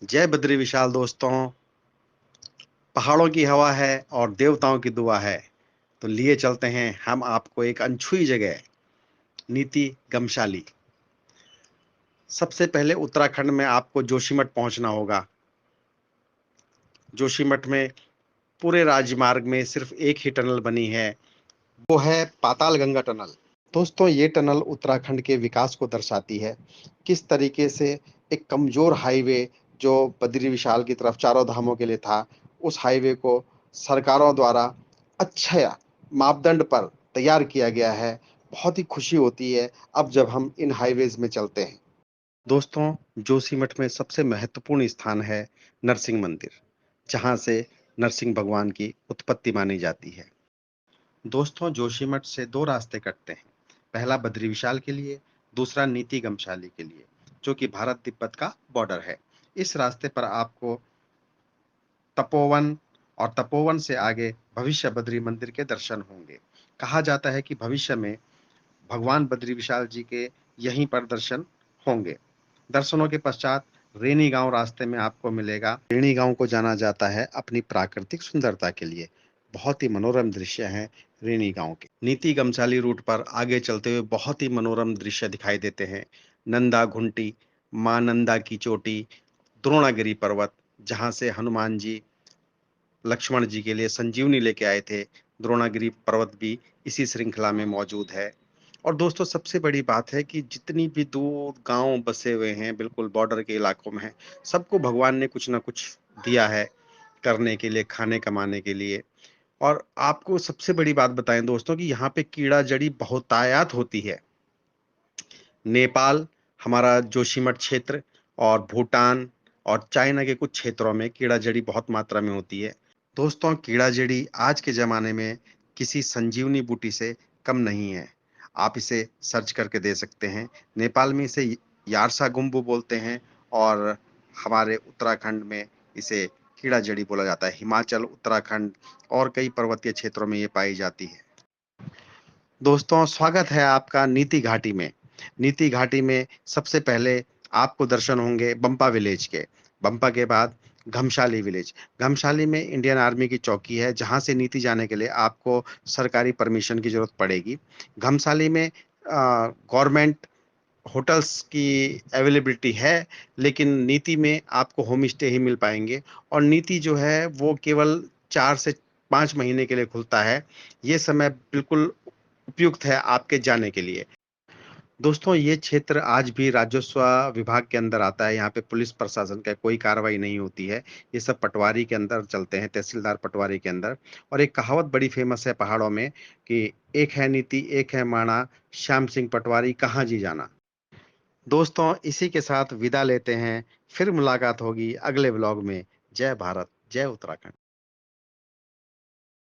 जय बद्री विशाल दोस्तों। पहाड़ों की हवा है और देवताओं की दुआ है, तो लिए चलते हैं हम आपको एक अनछुई जगह, नीति गमशाली। सबसे पहले उत्तराखंड में आपको जोशीमठ पहुंचना होगा। जोशीमठ में पूरे राजमार्ग में सिर्फ एक ही टनल बनी है, वो है पाताल गंगा टनल। दोस्तों, ये टनल उत्तराखंड के विकास को दर्शाती है। किस तरीके से एक कमजोर हाईवे जो बद्री विशाल की तरफ चारों धामों के लिए था, उस हाईवे को सरकारों द्वारा अच्छा मापदंड पर तैयार किया गया है। बहुत ही खुशी होती है अब जब हम इन हाईवेज में चलते हैं। दोस्तों, जोशीमठ में सबसे महत्वपूर्ण स्थान है नरसिंह मंदिर, जहां से नरसिंह भगवान की उत्पत्ति मानी जाती है। दोस्तों, जोशीमठ से दो रास्ते कटते हैं। पहला बद्री विशाल के लिए, दूसरा नीति गमशाली के लिए, जो कि भारत तिब्बत का बॉर्डर है। इस रास्ते पर आपको तपोवन और तपोवन से आगे भविष्य बद्री मंदिर के दर्शन होंगे। कहा जाता है कि भविष्य में भगवान बद्री विशाल जी के यहीं पर दर्शन होंगे। दर्शनों के पश्चात रेनी गांव रास्ते में आपको मिलेगा। रेनी गांव को जाना जाता है अपनी प्राकृतिक सुंदरता के लिए। बहुत ही मनोरम दृश्य हैं रेनी गांव के। नीति गमशाली रूट पर आगे चलते हुए बहुत ही मनोरम दृश्य दिखाई देते हैं। नंदा घुंटी, मां नंदा की चोटी, द्रोणागिरी पर्वत, जहां से हनुमान जी लक्ष्मण जी के लिए संजीवनी लेके आए थे। द्रोणागिरी पर्वत भी इसी श्रृंखला में मौजूद है। और दोस्तों, सबसे बड़ी बात है कि जितनी भी दूर गांव बसे हुए हैं, बिल्कुल बॉर्डर के इलाकों में हैं, सबको भगवान ने कुछ ना कुछ दिया है करने के लिए, खाने कमाने के लिए। और आपको सबसे बड़ी बात बताएं दोस्तों कि यहाँ पे कीड़ा जड़ी बहुतायात होती है। नेपाल, हमारा जोशीमठ क्षेत्र, और भूटान और चाइना के कुछ क्षेत्रों में कीड़ा जड़ी बहुत मात्रा में होती है। दोस्तों, कीड़ा जड़ी आज के ज़माने में किसी संजीवनी बूटी से कम नहीं है। आप इसे सर्च करके दे सकते हैं। नेपाल में इसे यारसा गुम्बू बोलते हैं, और हमारे उत्तराखंड में इसे कीड़ा जड़ी बोला जाता है। हिमाचल, उत्तराखंड और कई पर्वतीय क्षेत्रों में ये पाई जाती है। दोस्तों, स्वागत है आपका नीति घाटी में। नीति घाटी में सबसे पहले आपको दर्शन होंगे बंपा विलेज के। बंपा के बाद घमशाली विलेज। घमशाली में इंडियन आर्मी की चौकी है, जहां से नीति जाने के लिए आपको सरकारी परमिशन की जरूरत पड़ेगी। घमशाली में गवर्नमेंट होटल्स की अवेलेबिलिटी है, लेकिन नीति में आपको होम स्टे ही मिल पाएंगे। और नीति जो है वो केवल 4 से 5 महीने के लिए खुलता है। ये समय बिल्कुल उपयुक्त है आपके जाने के लिए। दोस्तों, ये क्षेत्र आज भी राजस्व विभाग के अंदर आता है। यहाँ पे पुलिस प्रशासन का कोई कार्रवाई नहीं होती है। ये सब पटवारी के अंदर चलते हैं, तहसीलदार पटवारी के अंदर। और एक कहावत बड़ी फेमस है पहाड़ों में कि एक है नीति, एक है माणा, श्याम सिंह पटवारी कहाँ जी जाना। दोस्तों, इसी के साथ विदा लेते हैं। फिर मुलाकात होगी अगले ब्लॉग में। जय भारत, जय उत्तराखंड।